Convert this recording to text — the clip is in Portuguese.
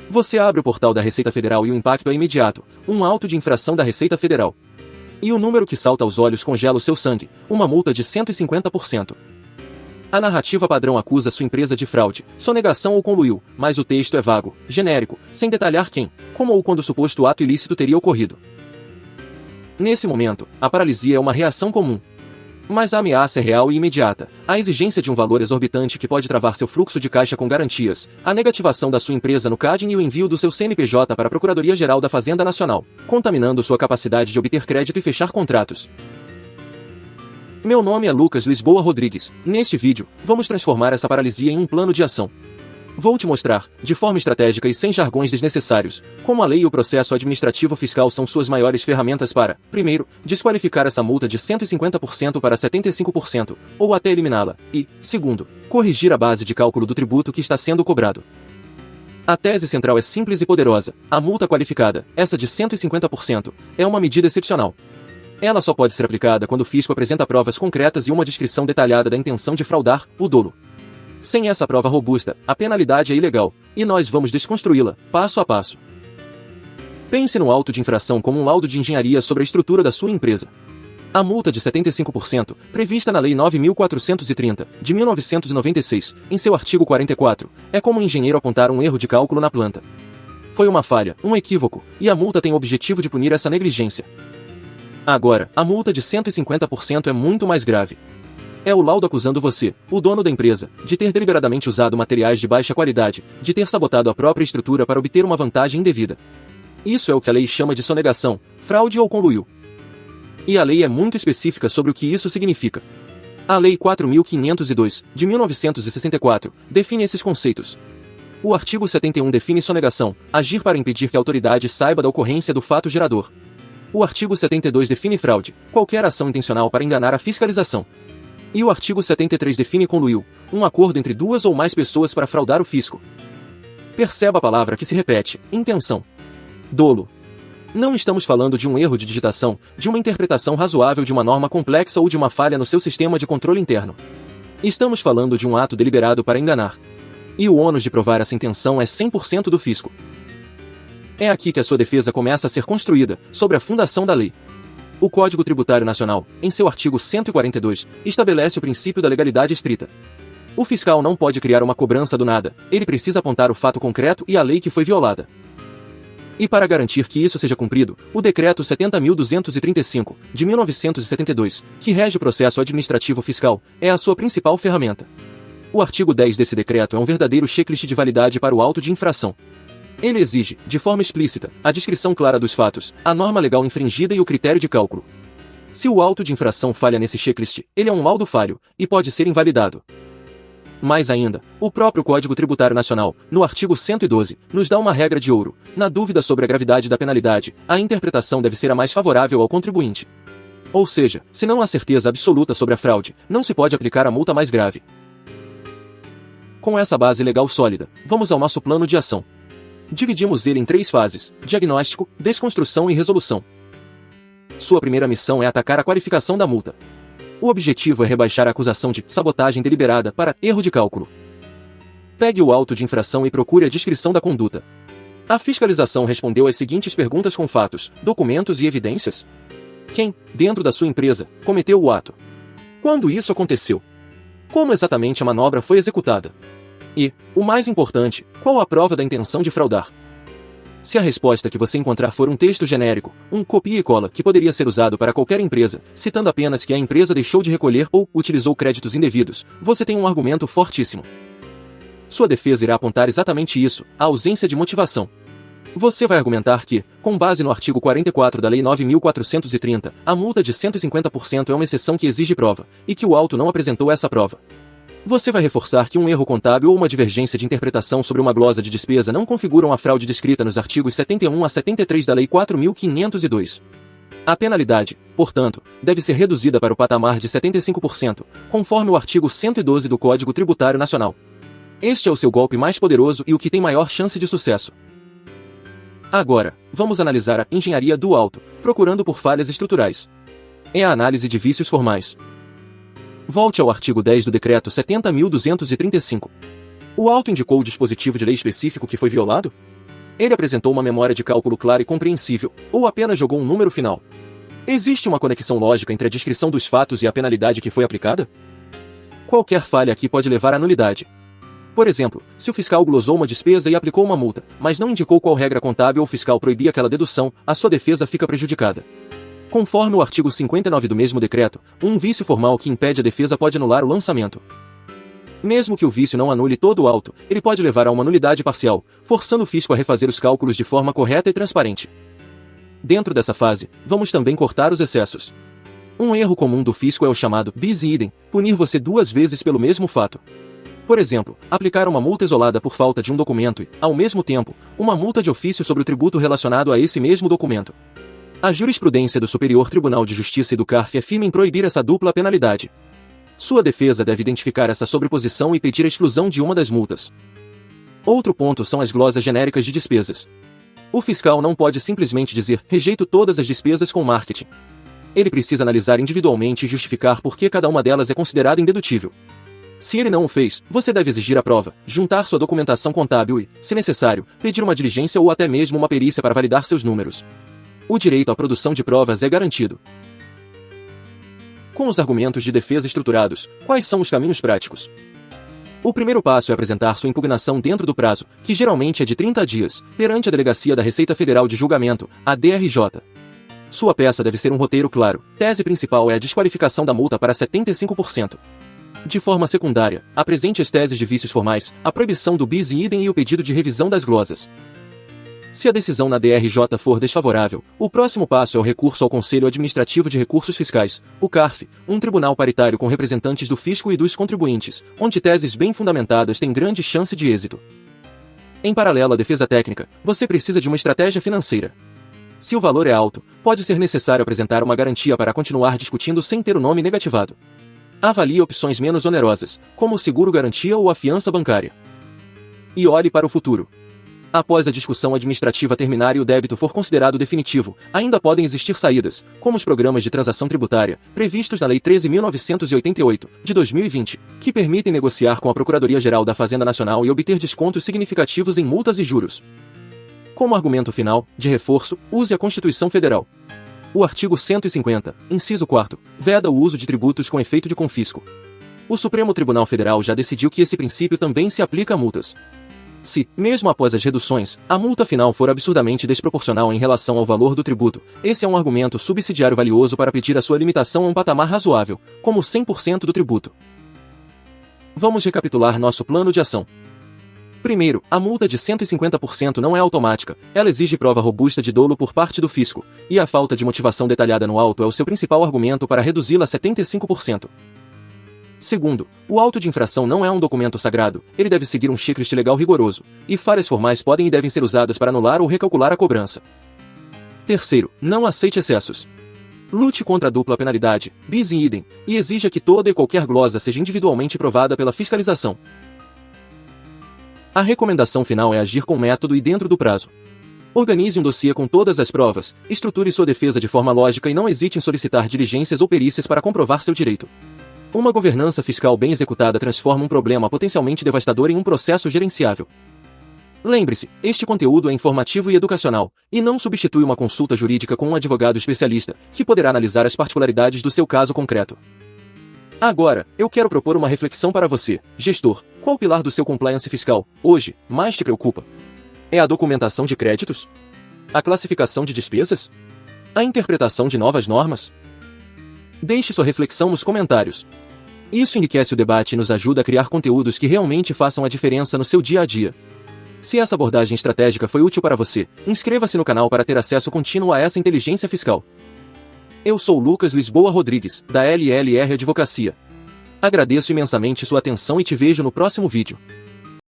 Você abre o portal da Receita Federal e o impacto é imediato, um auto de infração da Receita Federal. E o número que salta aos olhos congela o seu sangue, uma multa de 150%. A narrativa padrão acusa sua empresa de fraude, sonegação ou conluiu, mas o texto é vago, genérico, sem detalhar quem, como ou quando o suposto ato ilícito teria ocorrido. Nesse momento, a paralisia é uma reação comum. Mas a ameaça é real e imediata, a exigência de um valor exorbitante que pode travar seu fluxo de caixa com garantias, a negativação da sua empresa no CADEM e o envio do seu CNPJ para a Procuradoria-Geral da Fazenda Nacional, contaminando sua capacidade de obter crédito e fechar contratos. Meu nome é Lucas Lisboa Rodrigues. Neste vídeo, vamos transformar essa paralisia em um plano de ação. Vou te mostrar, de forma estratégica e sem jargões desnecessários, como a lei e o processo administrativo fiscal são suas maiores ferramentas para, primeiro, desqualificar essa multa de 150% para 75%, ou até eliminá-la, e, segundo, corrigir a base de cálculo do tributo que está sendo cobrado. A tese central é simples e poderosa. A multa qualificada, essa de 150%, é uma medida excepcional. Ela só pode ser aplicada quando o fisco apresenta provas concretas e uma descrição detalhada da intenção de fraudar, o dolo. Sem essa prova robusta, a penalidade é ilegal, e nós vamos desconstruí-la, passo a passo. Pense no auto de infração como um laudo de engenharia sobre a estrutura da sua empresa. A multa de 75%, prevista na Lei 9.430, de 1996, em seu artigo 44, é como um engenheiro apontar um erro de cálculo na planta. Foi uma falha, um equívoco, e a multa tem o objetivo de punir essa negligência. Agora, a multa de 150% é muito mais grave. É o laudo acusando você, o dono da empresa, de ter deliberadamente usado materiais de baixa qualidade, de ter sabotado a própria estrutura para obter uma vantagem indevida. Isso é o que a lei chama de sonegação, fraude ou conluio. E a lei é muito específica sobre o que isso significa. A Lei 4.502, de 1964, define esses conceitos. O artigo 71 define sonegação, agir para impedir que a autoridade saiba da ocorrência do fato gerador. O artigo 72 define fraude, qualquer ação intencional para enganar a fiscalização. E o artigo 73 define conluio, um acordo entre duas ou mais pessoas para fraudar o fisco. Perceba a palavra que se repete, intenção. Dolo. Não estamos falando de um erro de digitação, de uma interpretação razoável de uma norma complexa ou de uma falha no seu sistema de controle interno. Estamos falando de um ato deliberado para enganar. E o ônus de provar essa intenção é 100% do fisco. É aqui que a sua defesa começa a ser construída, sobre a fundação da lei. O Código Tributário Nacional, em seu artigo 142, estabelece o princípio da legalidade estrita. O fiscal não pode criar uma cobrança do nada, ele precisa apontar o fato concreto e a lei que foi violada. E para garantir que isso seja cumprido, o Decreto 70.235, de 1972, que rege o processo administrativo fiscal, é a sua principal ferramenta. O artigo 10 desse decreto é um verdadeiro checklist de validade para o auto de infração. Ele exige, de forma explícita, a descrição clara dos fatos, a norma legal infringida e o critério de cálculo. Se o auto de infração falha nesse checklist, ele é um laudo falho, e pode ser invalidado. Mais ainda, o próprio Código Tributário Nacional, no artigo 112, nos dá uma regra de ouro. Na dúvida sobre a gravidade da penalidade, a interpretação deve ser a mais favorável ao contribuinte. Ou seja, se não há certeza absoluta sobre a fraude, não se pode aplicar a multa mais grave. Com essa base legal sólida, vamos ao nosso plano de ação. Dividimos ele em 3 fases: diagnóstico, desconstrução e resolução. Sua primeira missão é atacar a qualificação da multa. O objetivo é rebaixar a acusação de sabotagem deliberada para erro de cálculo. Pegue o auto de infração e procure a descrição da conduta. A fiscalização respondeu às seguintes perguntas com fatos, documentos e evidências. Quem, dentro da sua empresa, cometeu o ato? Quando isso aconteceu? Como exatamente a manobra foi executada? E, o mais importante, qual a prova da intenção de fraudar? Se a resposta que você encontrar for um texto genérico, um copia e cola que poderia ser usado para qualquer empresa, citando apenas que a empresa deixou de recolher ou utilizou créditos indevidos, você tem um argumento fortíssimo. Sua defesa irá apontar exatamente isso, a ausência de motivação. Você vai argumentar que, com base no artigo 44 da Lei 9.430, a multa de 150% é uma exceção que exige prova, e que o auto não apresentou essa prova. Você vai reforçar que um erro contábil ou uma divergência de interpretação sobre uma glosa de despesa não configuram a fraude descrita nos artigos 71 a 73 da Lei 4.502. A penalidade, portanto, deve ser reduzida para o patamar de 75%, conforme o artigo 112 do Código Tributário Nacional. Este é o seu golpe mais poderoso e o que tem maior chance de sucesso. Agora, vamos analisar a engenharia do auto, procurando por falhas estruturais. É a análise de vícios formais. Volte ao artigo 10 do Decreto 70.235. O auto indicou o dispositivo de lei específico que foi violado? Ele apresentou uma memória de cálculo clara e compreensível, ou apenas jogou um número final? Existe uma conexão lógica entre a descrição dos fatos e a penalidade que foi aplicada? Qualquer falha aqui pode levar à nulidade. Por exemplo, se o fiscal glosou uma despesa e aplicou uma multa, mas não indicou qual regra contábil ou fiscal proibia aquela dedução, a sua defesa fica prejudicada. Conforme o artigo 59 do mesmo decreto, um vício formal que impede a defesa pode anular o lançamento. Mesmo que o vício não anule todo o auto, ele pode levar a uma nulidade parcial, forçando o fisco a refazer os cálculos de forma correta e transparente. Dentro dessa fase, vamos também cortar os excessos. Um erro comum do fisco é o chamado bis idem, punir você duas vezes pelo mesmo fato. Por exemplo, aplicar uma multa isolada por falta de um documento e, ao mesmo tempo, uma multa de ofício sobre o tributo relacionado a esse mesmo documento. A jurisprudência do Superior Tribunal de Justiça e do CARF é firme em proibir essa dupla penalidade. Sua defesa deve identificar essa sobreposição e pedir a exclusão de uma das multas. Outro ponto são as glosas genéricas de despesas. O fiscal não pode simplesmente dizer, rejeito todas as despesas com marketing. Ele precisa analisar individualmente e justificar por que cada uma delas é considerada indedutível. Se ele não o fez, você deve exigir a prova, juntar sua documentação contábil e, se necessário, pedir uma diligência ou até mesmo uma perícia para validar seus números. O direito à produção de provas é garantido. Com os argumentos de defesa estruturados, quais são os caminhos práticos? O primeiro passo é apresentar sua impugnação dentro do prazo, que geralmente é de 30 dias, perante a Delegacia da Receita Federal de Julgamento, a DRJ. Sua peça deve ser um roteiro claro. Tese principal é a desqualificação da multa para 75%. De forma secundária, apresente as teses de vícios formais, a proibição do bis idem e o pedido de revisão das glosas. Se a decisão na DRJ for desfavorável, o próximo passo é o recurso ao Conselho Administrativo de Recursos Fiscais, o CARF, um tribunal paritário com representantes do fisco e dos contribuintes, onde teses bem fundamentadas têm grande chance de êxito. Em paralelo à defesa técnica, você precisa de uma estratégia financeira. Se o valor é alto, pode ser necessário apresentar uma garantia para continuar discutindo sem ter o nome negativado. Avalie opções menos onerosas, como o seguro-garantia ou a fiança bancária. E olhe para o futuro. Após a discussão administrativa terminar e o débito for considerado definitivo, ainda podem existir saídas, como os programas de transação tributária, previstos na Lei 13.988, de 2020, que permitem negociar com a Procuradoria-Geral da Fazenda Nacional e obter descontos significativos em multas e juros. Como argumento final, de reforço, use a Constituição Federal. O artigo 150, inciso 4, veda o uso de tributos com efeito de confisco. O Supremo Tribunal Federal já decidiu que esse princípio também se aplica a multas. Se, mesmo após as reduções, a multa final for absurdamente desproporcional em relação ao valor do tributo, esse é um argumento subsidiário valioso para pedir a sua limitação a um patamar razoável, como 100% do tributo. Vamos recapitular nosso plano de ação. Primeiro, a multa de 150% não é automática, ela exige prova robusta de dolo por parte do fisco, e a falta de motivação detalhada no auto é o seu principal argumento para reduzi-la a 75%. Segundo, o auto de infração não é um documento sagrado, ele deve seguir um checklist legal rigoroso, e falhas formais podem e devem ser usadas para anular ou recalcular a cobrança. Terceiro, não aceite excessos. Lute contra a dupla penalidade, bis idem, e exija que toda e qualquer glosa seja individualmente provada pela fiscalização. A recomendação final é agir com método e dentro do prazo. Organize um dossiê com todas as provas, estruture sua defesa de forma lógica e não hesite em solicitar diligências ou perícias para comprovar seu direito. Uma governança fiscal bem executada transforma um problema potencialmente devastador em um processo gerenciável. Lembre-se, este conteúdo é informativo e educacional, e não substitui uma consulta jurídica com um advogado especialista, que poderá analisar as particularidades do seu caso concreto. Agora, eu quero propor uma reflexão para você, gestor. Qual pilar do seu compliance fiscal, hoje, mais te preocupa? É a documentação de créditos? A classificação de despesas? A interpretação de novas normas? Deixe sua reflexão nos comentários. Isso enriquece o debate e nos ajuda a criar conteúdos que realmente façam a diferença no seu dia a dia. Se essa abordagem estratégica foi útil para você, inscreva-se no canal para ter acesso contínuo a essa inteligência fiscal. Eu sou Lucas Lisboa Rodrigues, da LLR Advocacia. Agradeço imensamente sua atenção e te vejo no próximo vídeo.